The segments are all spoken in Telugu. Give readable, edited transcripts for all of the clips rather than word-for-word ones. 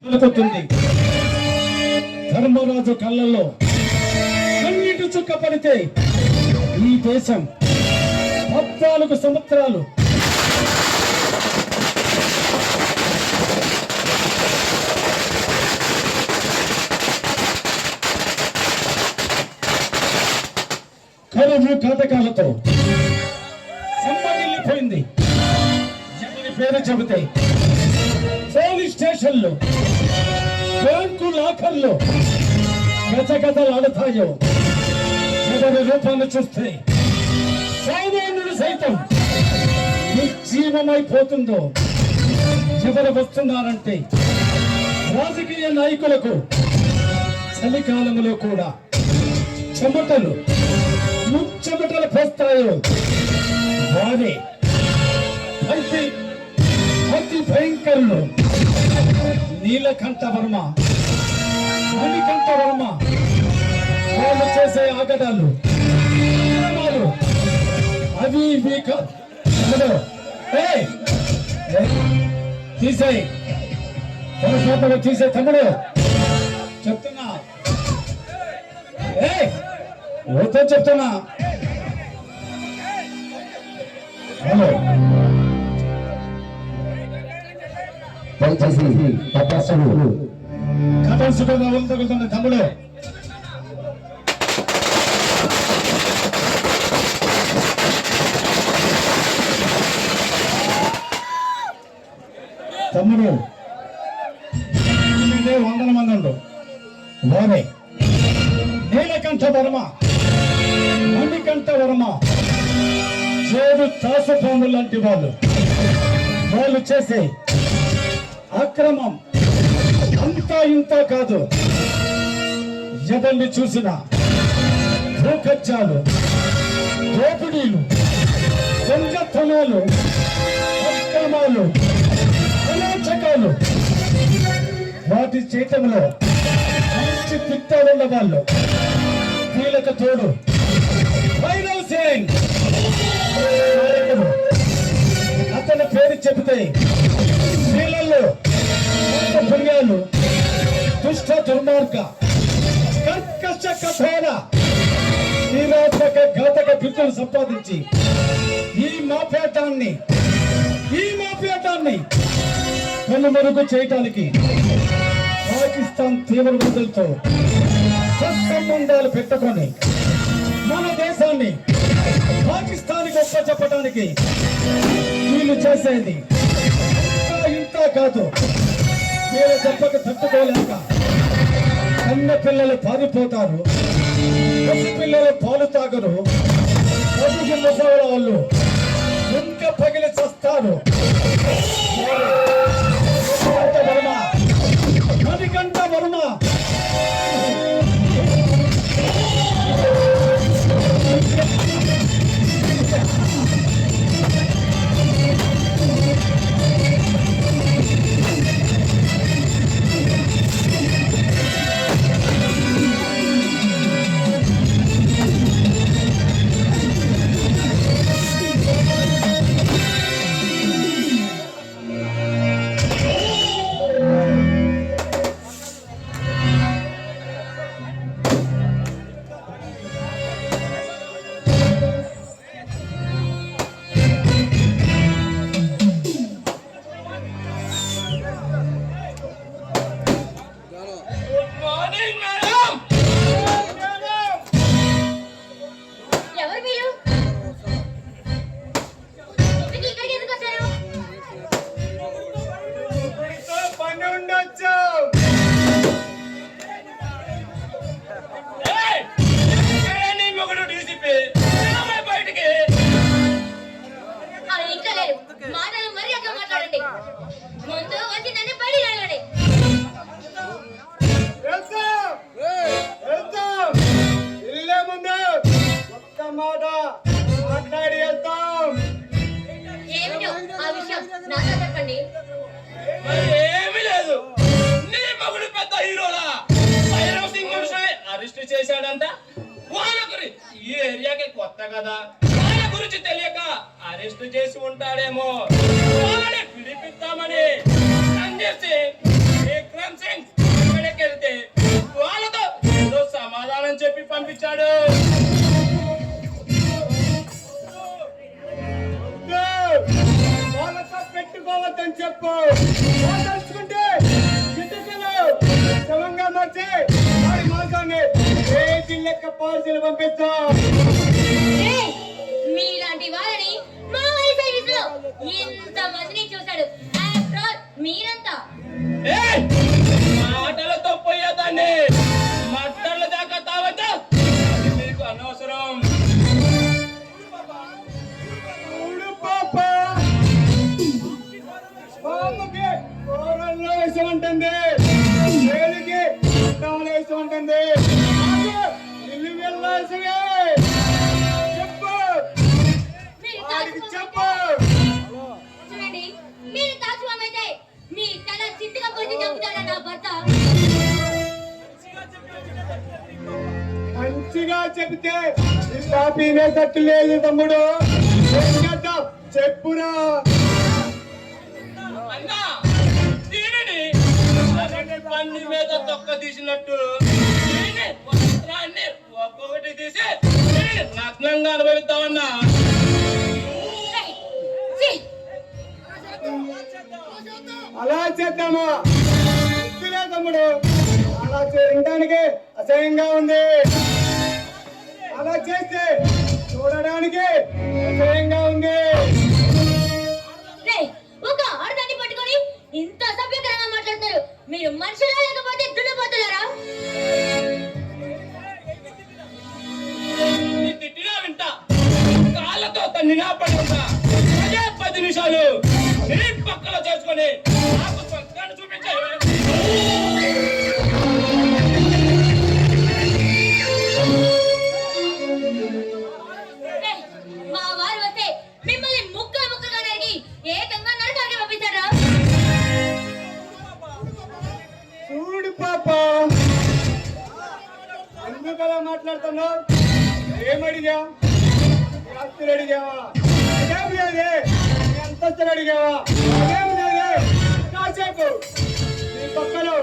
పలుకుతుంది. ధర్మరాజు కళ్ళల్లో కన్నీటి చుక్క పడితే ఈ దేశం 14 సంవత్సరాలు కరువు కాటకాలతో సమ్మగిల్లిపోయింది. ఎవరి పేరు చెబితే పోలీస్ స్టేషన్లో, బ్యాంకు లాకర్లో గజగజలాడుతాయో, ఎవరి రూపాన్ని చూస్తే సామాన్యులు సైతం నిర్జీవమైపోతుందో, ఎవరు వస్తున్నారంటే రాజకీయ నాయకులకు చలికాలంలో కూడా చెమటలు ముచ్చెమటలు పోస్తాయో వారే అతి భయంకరులు. నీలకంఠ వర్మ, మణికంఠ వర్మ వాళ్ళు చేసే ఆగడాలు అవి తీసేయి, తీసే తమ్ముడు చెప్తున్నా, ఓతో చెప్తున్నా. హలో, దయచేసి తపస్సులు కథసుగా తగులుతున్న తమ్ముడు తమ్ముడు 100 మంది ఉండు. వారే నీలకంఠ వర్మ, మణికంఠ వర్మ, చేడు తాసుపాము లాంటి వాళ్ళు చేసే అక్రమం అంతా ఇంత కాదు. ఎవరిని చూసినా భూకత్యాలు, దోపిడీలు, దొంగతనాలు, అక్రమాలు, అనాచకాలు వాటి చేయటంలో మంచి తిట్టాలున్న వాళ్ళు. వీళ్ళకు తోడు భైరవ్ సింగ్, అతని పేరు చెబితే వీళ్ళల్లో పుణ్యాలు, దుష్ట దుర్మార్గ, కర్కశ కఠోర, నిరాత్మక ఘాతక బిడ్డలు సంపాదించి ఈ మాఫియాటాన్ని కనుమరుగు చేయటానికి పాకిస్తాన్ తీవ్రవాదులతో సత్సంబంధాలు పెట్టుకొని మన దేశాన్ని పాకిస్తాన్కి గొప్ప చెప్పడానికి వీళ్ళు చేసేది ఇంత కాదు. వీళ్ళ దెబ్బకు తట్టుకోలేక కన్న పిల్లలు పారిపోతారు, పసి పిల్లలు పాలు తాగరు, పదుగు ముసలి వాళ్ళు ఇంకా పగిలి చస్తారు. మణికంఠ వర్మ చేశాడంట. వాళ్ళ గురించి ఈ ఏరియాకి కొత్త కదా, వాళ్ళ గురించి తెలియక అరెస్ట్ చేసి ఉంటాడేమో. వాళ్ళని పిలిపిద్దామని సంజయ్ సింగ్, విక్రమ్ చెప్పు తలుచుకుంటే గిట్టుకలు శవంగా మార్చి వాడి మాంసాన్ని కేజీ లెక్క పార్సీలు పంపిస్తాం. ఏయ్! మీలాంటి వాళ్ళని మా వైఫైలో ఎంత మందిని చూశాడు. ఆఫ్టర్ ఆల్ మీరంతా ఏయ్! మాటలతో పోయేదాన్ని మట్టల దాకా తావద్దా, అది మీకు అనవసరం. చూడు పాప పాపకి కూరల్లో వేసం ఉంటుంది, వేలికి అడ్డాలు వేసం ఉంటుంది, ఇల్లు వెళ్ళాల్సివే. చెప్పు మీరు వాడికి తాచుకోమైతే చెప్పు. చూడండి, మీరు తాచుకోమైతే మీ తల చిత్తుగా కొట్టి చంపుతాడా నా భర్త? మంచిగా చెబితే కాపీనే తట్టు లేదు తమ్ముడు. ఏం చేద్దాం చెప్పురా. అన్నా, దీనిని అరటి పండు మీద తొక్క తీసినట్టు దీని వస్త్రాన్ని ఒక్కొక్కటి తీసి దీనిని నగ్నంగా అనుభవిస్తామన్నా. ఏయ్! ఛీ! అలా చేద్దామా? వద్దులే తమ్ముడు, అలా చేయడానికి అసహ్యంగా ఉంది. అలా చేస్తే చూడడానికి అసహ్యంగా ఉంది. రేయ్! ఒక ఆడదాన్ని పట్టుకొని ఇంత అసభ్యకరంగా మాట్లాడుతున్నారు. మీరు మనుషులా లేకపోతే దున్నపోతున్నారా? నీ తిట్టినా వింటా, కాళ్ళతో తన్నినా పడుకుంటా. అదే 10 నిమిషాలు నీ పక్కలో చేసుకొని నాకు స్వర్గాన్ని చూపించాయి. రేయ్! మా వారు వస్తే మిమ్మల్ని ముక్కలు ముక్కలుగా నరికి ఏకంగా నరకానికి పంపిస్తారా? చూడు పాప, ఎందుకు అలా మాట్లాడుతున్నావు? ఏమడిగా? ఆస్తులు అడిగావా? అదేం లేదే. నీ అంతస్తులు అడిగావా? అదేం లేదే. కాసేపు నీ పక్కలో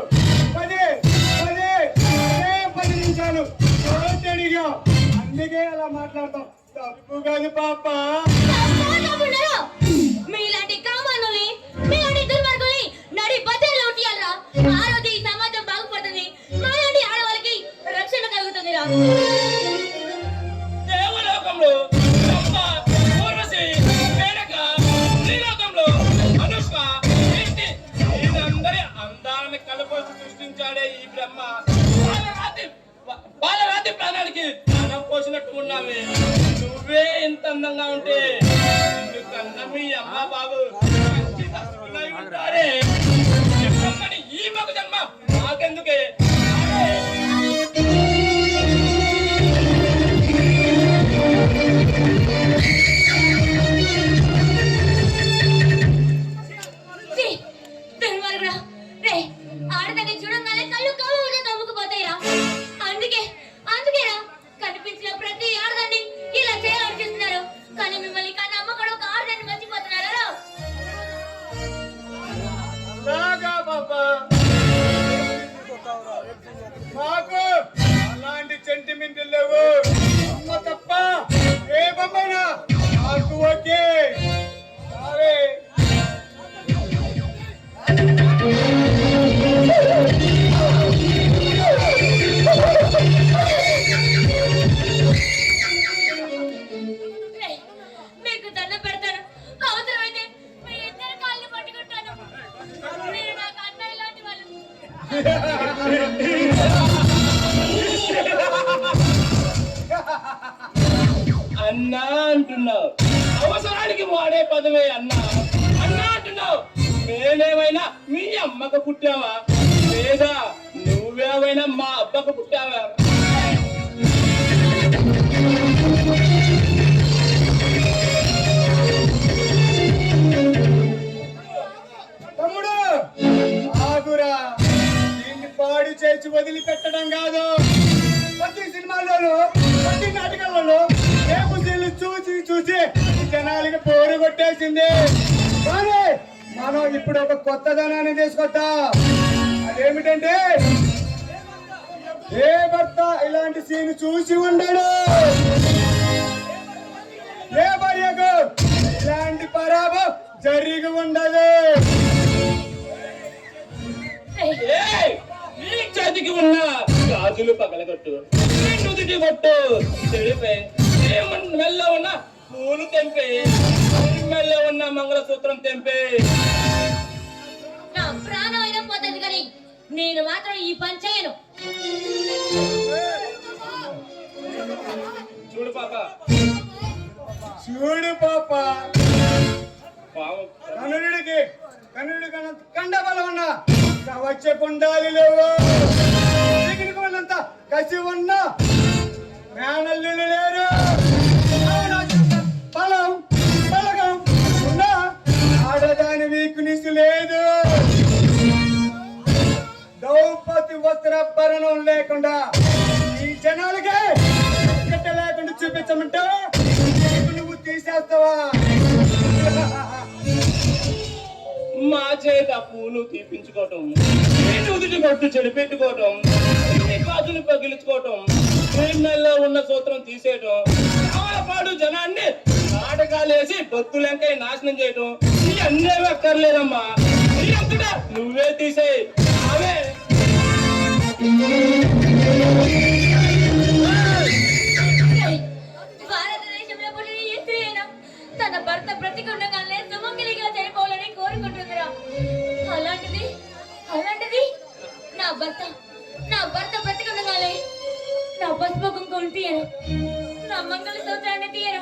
10 నిమిషాలు చోటు అడిగా, అందుకే అలా మాట్లాడతాం. తప్పు కాదు పాప. తప్పుకుంటున్నారా? మీలాంటి కామానుల్ని, మీలాంటి దుర్మార్గుల్ని నడి బజార్లో ఉంటియాలరా? ఆ రోజు ఈ సమాజం బాగుపడుతుంది, మాలాంటి ఆడవాళ్ళకి రక్షణ కలుగుతుందిరా. దేవలోకంలో బ్రహ్మ, ఊర్వశి, మేనక, శ్రీలోకంలో అనుష్క, కీర్తి, వీళ్ళందరి అందాన్ని కలపోసి సృష్టించాడే ఈ బ్రహ్మ. బాలరాతి ప్రాణానికి ప్రాణం పోసినట్టు ఉన్నావే. నువ్వే ఇంత అందంగా ఉంటే ఎందుకన్నా మీ అమ్మ బాబు మంచి దర్శకులై ఉంటారే. చెప్పమని ఈ మగ జన్మ నాకెందుకే? ఛీ! దుర్మార్గుడా! రేయ్! ఆడదాన్ని చూడంగానే కళ్ళు కవ్వుగా కమ్ముకుపోతాయిరా. అందుకేరా కనిపించిన ప్రతి ఆడదాన్ని ఇలా చేయాలని చూస్తున్నారు. కానీ మిమ్మల్ని కన్నా అమ్మ కూడా ఒక ఆడదాన్ని మర్చిపోతున్నారా? అలాగా పాప, మాకు అలాంటి సెంటిమెంట్లు లేవు. అమ్మ తప్ప ఏ బొమ్మనా నాకు ఓకే. సరే రేయ్! మీకు దండం పెడతాను. అవసరమైతే మీ ఇద్దరి కాళ్ళు పట్టుకుంటాను. మీరు నాకు అన్నయ్య లాంటి వాళ్ళు. అన్నా అంటున్నావు, అవసరానికి వాడే పదవే అన్నా. అన్నా అంటున్నావు, నేనేమైనా మీ అమ్మకు పుట్టావా లేదా నువ్వేమైనా మా అబ్బకు పుట్టావా? తమ్ముడు ఆగురా, దీన్ని పాడు చేసి వదిలిపెట్టడం కాదు. ప్రతి సినిమాల్లోనూ ప్రతి నాటకాల్లోనూ రేపు సీన్లు చూసి చూసి జనాలకి పోరు కొట్టేసింది. కానీ మనం ఇప్పుడు ఒక కొత్తదనాన్ని తీసుకొద్దాం. అదేమిటంటే ఏ భర్త ఇలాంటి సీన్ చూసి ఉండడు, ఏ భార్యకు ఇలాంటి పరాభం జరిగి ఉండదు. చేతికి ఉన్న గాజులు పగలగొట్టు, నీ నుదుటి బొట్టు చెడిపే, నీ మెల్ల ఉన్న పూలు తెంపే, నీ మెల్ల ఉన్న మంగళసూత్రం తెంపే. నా ప్రాణం అయినా పోతుంది కానీ నేను మాత్రం ఈ పని చేయను. చూడు పాప, చూడు పాప, పాపం కనుడికి కండబలం ఉన్న వచ్చే కుండాలి లేవు, చిగిరికి ఉన్నంత కసి ఉన్న మేనల్లులు లేరు, బలం బలగం ఉన్న ఆడదాని వీక్నెస్ లేదు. ద్రౌపది వస్త్రాభరణం లేకుండా ఈ జనాలకి టికెట్ లేకుండా చూపించమంటే నువ్వు తీసేస్తావా? మా చేత పూలు తీపించుకోవటం, నీ నుదుటి బొట్టు చెడిపెట్టుకోవటం, నీ గాజులు పగిలించుకోవటం, నీ మెల్లో ఉన్న సూత్రం తీసేయటం, పాడు జనాన్ని నాటకాలేసి బొత్తులెంకై నాశనం చేయటం, నీ అన్నేవి అక్కర్లేదమ్మా. నీ అంతటా నువ్వే తీసేయి. అవే భారతదేశంలో పుట్టిన ఏ స్త్రీ అయినా తన భర్త బ్రతికుండగానే సుమంగలిగా చనిపోవాలని కోరుకుంటుందిరా. అలాంటిది నా భర్త బ్రతికుండగానే నా పసుపు కుంకుమ తీయను, నా మంగళ సూత్రాన్ని తీయను.